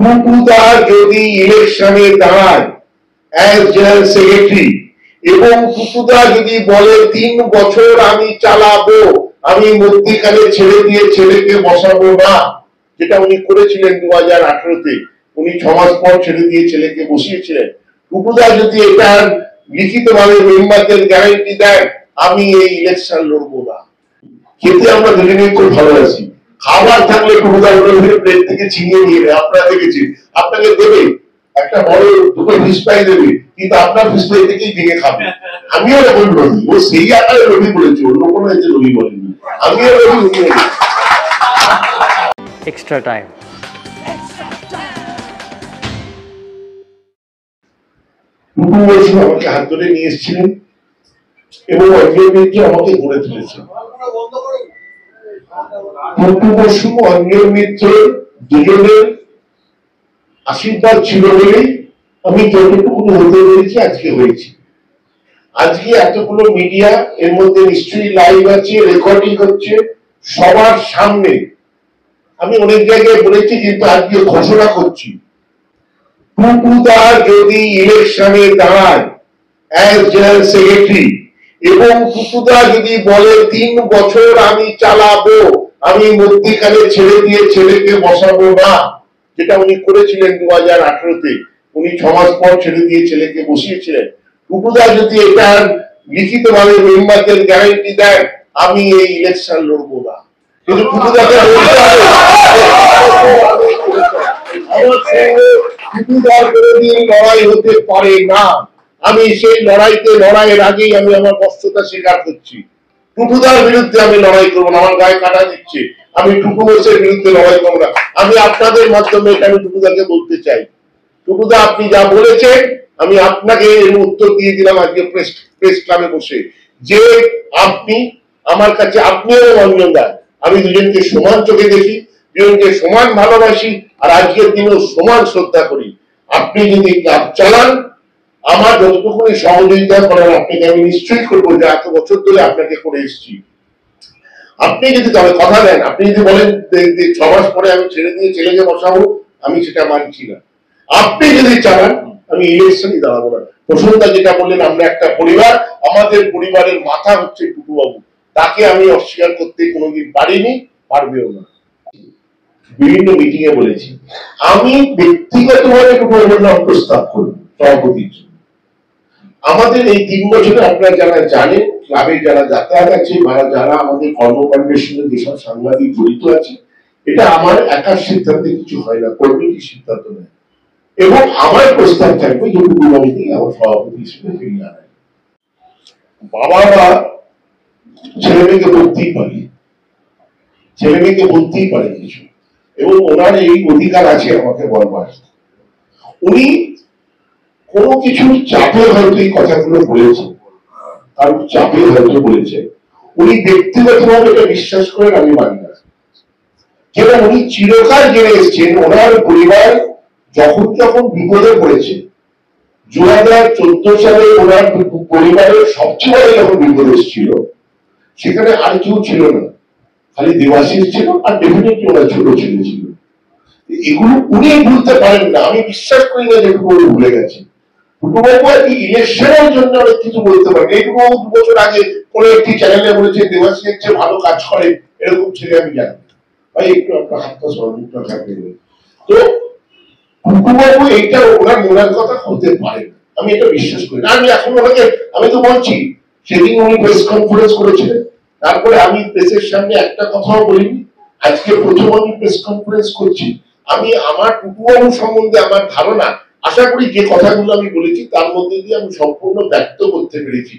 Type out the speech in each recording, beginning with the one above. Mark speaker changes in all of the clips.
Speaker 1: টুটুদা যদি ইলেকশনে দাঁড়ায় অ্যাজ জেনারেল সেক্রেটারি এবং টুটুদা যদি বলে 3 বছর আমি চালাবো, আমি মধ্যিখানে ছেড়ে দিয়ে ছেলেকে বসাবো না, যেটা উনি করেছিলেন 2018-তে, উনি 6 মাস পর ছেড়ে দিয়ে ছেলেকে বসিয়েছিলেন। টুটুদা যদি এটার লিখিতভাবে মেম্বারদের গ্যারান্টি দেয় আমি এই ইলেকশন লড়বো না। খেতে আমরা দুজনে খুব ভালোবাসি, খাবার থাকলে টুটুদার প্লেট থেকে ছিনিয়ে নিয়ে নেয়। আপনারা দেখেছি, আপনাকে দেবে একটা বড় দুটো ফিশ ফ্রাই দেবে, কিন্তু আপনার ফিশ ফ্রাই থেকেই ভেঙে খাবে। আমিও এরকম রবি, ও সেই আকারে রবি বলেছি, অন্য কোনো এতে রবি বলেনি, আমিও রবি।
Speaker 2: Extra time.
Speaker 1: টুটু বসু আমাকে হাত ধরে নিয়ে এসেছিলেন এবং অঞ্জলি মিত্র আমাকে গড়ে তুলেছেন। টুটু বসু অঞ্জলি মিত্র দুজনের আশীর্বাদ ছিল বলেই আমি যতটুকু হতে পেরেছি আজকে হয়েছি। আজকে এতগুলো মিডিয়া, এর মধ্যে নিশ্চয়ই লাইভ আছে, রেকর্ডিং হচ্ছে সবার সামনে। আমি অনেক জায়গায় বলেছি, কিন্তু আজকে ঘোষণা করছি, টুটুদা যদি ইলেকশনে দাঁড়ায় অ্যাজ জেনারেল সেক্রেটারি এবং টুটুদা যদি বলে 3 বছর আমি চালাবো, আমি মধ্যিখানে ছেড়ে দিয়ে ছেলেকে বসাবো না, যেটা উনি করেছিলেন 2018-তে, উনি 6 মাস পর ছেড়ে দিয়ে ছেলেকে বসিয়েছিলেন। টুটুদা যদি এটার লিখিতভাবে মেম্বারদের গ্যারান্টি দেয় আমি এই ইলেকশন লড়বো না। কিন্তু টুটুদাকে টুটুদার বিরোধী লড়াই হতে পারে না। আমি সেই লড়াইয়ের আগেই আমি আমার কষ্টতা স্বীকার করছি। টুটুদার বিরুদ্ধে আমি লড়াই করবো না, আমার গায়ে কাটা দিচ্ছে, আমি টুটু বসের বিরুদ্ধে লড়াই করবো না। আমি আপনাদের মাধ্যমে এটা আমি টুটুদাকে বলতে চাই, টুটুদা আপনি যা বলেছেন আমি আপনাকে এর উত্তর দিয়ে দিলাম আজকে প্রেস ক্লাবে বসে, যে আপনি আমার কাছে, আপনি এবং অঞ্জন দা, আমি দুজনকে সমান চোখে দেখি, দুজনকে সমান ভালোবাসি, আর আজকের দিনেও সমান শ্রদ্ধা করি। আপনি যদি ক্লাব চালান, আমার যতটুকুনি সহযোগিতা করার আপনাকে আমি নিশ্চয়ই করবো, যে এত বছর ধরে আপনাকে করে এসেছি। আপনি যদি তবে কথা দেন, আপনি যদি বলেন 6 মাস পরে আমি ছেড়ে দিয়ে ছেলেকে বসাবো, আমি সেটা মানছি না। আপনি যদি চালান আমি ইলেকশনই দাঁড়াবো না। প্রসন্নদা যেটা বললেন, আমরা একটা পরিবার, আমাদের পরিবারের মাথা হচ্ছে টুটু বাবু, তাকে আমি অস্বীকার করতে কোনোদিন পারিনি, পারবেও না। বিভিন্ন মিটিং এ বলেছি আমি ব্যক্তিগতভাবে টুটু বাবুর নাম প্রস্তাব করব সভাপতির জন্য। আমাদের এই 3 বছরে আপনারা যারা জানেন, ক্লাবে যারা যাতায়াত আছে বা যারা আমাদের কর্মকাণ্ডের সঙ্গে যেসব সাংবাদিক জড়িত আছে, এটা আমার একার সিদ্ধান্তে কিছু হয় না, কমিটির সিদ্ধান্ত নেয়। এবং আমার প্রস্তাব থাকবে যে টুটু বাবুকে আমার সভাপতি হিসেবে ফিরিয়ে আনায়। বাবা ছেলে মেয়েকে বলতেই পারে কিছু, এবং ওনার এই অধিকার আছে আমাকে বলবার। উনি কোনো কিছু চাপে হয়তো এই কথাগুলো বলেছে, কারণ চাপে হয়তো বলেছে, উনি ব্যক্তিগতভাবে এটা বিশ্বাস করেন, আমি মানি না। যেটা উনি চিরকাল জেনে এসছেন, ওনার পরিবার যখন বিপদে পড়েছে, 2014 সালে ওনার পরিবারের সবচেয়ে বড় যখন বিপদ এসেছিল, সেখানে আর কেউ ছিল না, খালি দেবাশিস ছিল, আর ডেফিনেটলি ওনার ছোট ছেলে ছিল। এগুলো উনি ভুলতে পারেন না, আমি বিশ্বাস করি না যে টুটুবাবু ভুলে গেছে। টুটুবাবু আর কি ইলেকশনের জন্য অনেক কিছু বলতে পারেন। এইটুকু 2 বছর আগে কোন একটি চ্যানেলে বলেছে দেবাশিসের চেয়ে ভালো কাজ করে, এরকম ছেলে আমি জানি ভাই, একটু আপনার হাতটা সর্বোচ্চ থাকবে। তো টুটুবাবু এইটা ওনার মনের কথা হতে পারে, আমি এটা বিশ্বাস করি না। আমি এখন ওনাকে, আমি তো বলছি, সেদিন উনি প্রেস কনফারেন্স করেছিলেন, তারপরে আমি প্রেসের সামনে একটা কথাও বলিনি, আজকে প্রথম আমি প্রেস কনফারেন্স করছি। আমি আমার টুটুবাবু সম্বন্ধে আমার ধারণা, আশা করি যে কথাগুলো আমি বলেছি তার মধ্যে দিয়ে আমি সম্পূর্ণ ব্যক্ত করতে পেরেছি।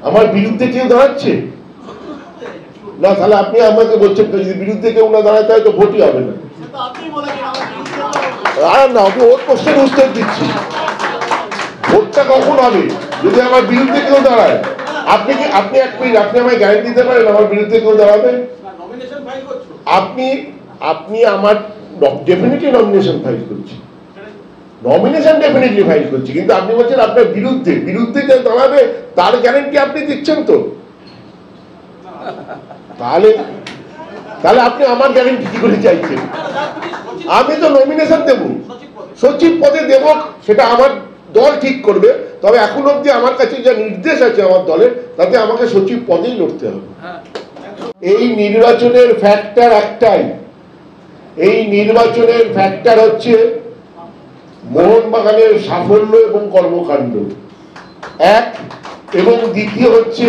Speaker 1: আমার বিরুদ্ধে কেউ দাঁড়াচ্ছে না, তাহলে আপনি আমাকে বলছেন যদি বিরুদ্ধে কেউ না দাঁড়াতে হয় তো ভোটই হবে না। আর না, আমি ওর কোশ্চেন উত্তর দিচ্ছি, ভোটটা কখন হবে যদি আমার বিরুদ্ধে কেউ দাঁড়ায়? আপনি কি, আপনি এক মিনিট, আপনি আমায় গ্যারান্টি দিতে পারেন আমার বিরুদ্ধে কেউ দাঁড়াবে? আপনি আমার ডেফিনেটলি নমিনেশন ফাইল করছি, কিন্তু আপনি বলছেন আপনার বিরুদ্ধে যে দাঁড়াবে তার গ্যারান্টি আপনি দিচ্ছেন তো? তাহলে আপনি আমার গ্যারান্টি কি করে চাইছেন? আমি তো নমিনেশন দেব, সচিব পদে দেব, সেটা আমার দল ঠিক করবে। তবে এখন অবধি আমার কাছে যা নির্দেশ আছে আমার দলের, তাতে আমাকে সচিব পদেই লড়তে হবে। এই নির্বাচনের ফ্যাক্টর একটাই, এই নির্বাচনের ফ্যাক্টর হচ্ছে মোহনবাগানের সাফল্য এবং কর্মকাণ্ড এক, এবং দ্বিতীয় হচ্ছে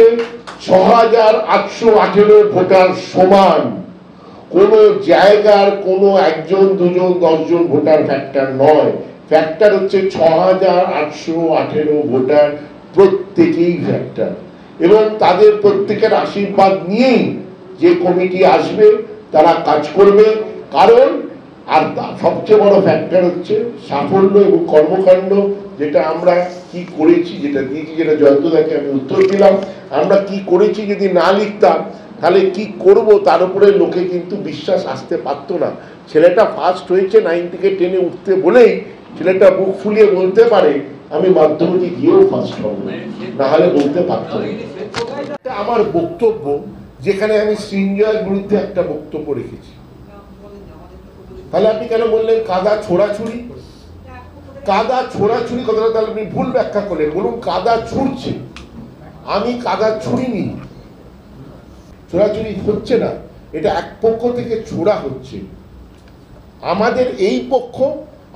Speaker 1: ৬,৮১৮ ভোটার সমান। কোন জায়গার কোন একজন দুজন 10 জন ভোটার ফ্যাক্টর নয়, ফ্যাক্টর হচ্ছে ৬,৮১৮ ভোটার, প্রত্যেকেই ফ্যাক্টর। এবং তাদের প্রত্যেকের আশীর্বাদ নিয়েই যে কমিটি আসবে তারা কাজ করবে। কারণ আর সবচেয়ে বড় ফ্যাক্টর হচ্ছে সাফল্য এবং কর্মকাণ্ড, যেটা আমরা কি করেছি, যেটা দিয়েছি, যেটা জয়ন্তদাকে আমি উত্তর দিলাম, আমরা কি করেছি যদি না লিখতাম তাহলে কি করব তার উপরে লোকে কিন্তু বিশ্বাস আসতে পারতো না। ছেলেটা ফার্স্ট হয়েছে 9 থেকে 10-এ উঠতে বলেই ছেলেটা বুক ফুলিয়ে বলতে পারে আমি মাধ্যমিকে গিয়েও ফার্স্ট হব, না হলে বলতে পারতো না। আমার বক্তব্য, যেখানে আমি সৃঞ্জয়ের বিরুদ্ধে একটা বক্তব্য রেখেছি, তাহলে আপনি কেন বললেন কাদা ছোড়াছুড়ি? কাদা ছোড়াছুড়ি কথাটা তাহলে আপনি ভুল ব্যাখ্যা করলেন। বলুন কাদা ছুড়ছে, আমি কাদা ছুড়িনি, ছোড়াছুড়ি হচ্ছে না, এটা এক পক্ষ থেকে ছোড়া হচ্ছে। আমাদের এই পক্ষ,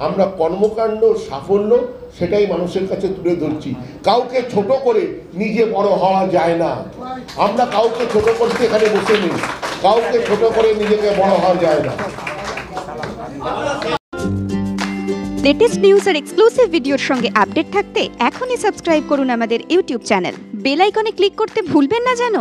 Speaker 1: আমরা কর্মকাণ্ড সাফল্য সেটাই মানুষের কাছে তুলে ধরছি। কাউকে ছোট করে নিজে বড় হওয়া যায় না, আমরা কাউকে ছোট করতে এখানে বসে নেই, কাউকে ছোট করে নিজেকে বড় হওয়া যায় না।
Speaker 2: লেটেস্ট নিউজ আর এক্সক্লুসিভ ভিডিওর সঙ্গে আপডেট থাকতে এখনই সাবস্ক্রাইব করুন আমাদের ইউটিউব চ্যানেল। বেল আইকনে ক্লিক করতে ভুলবেন না যেন।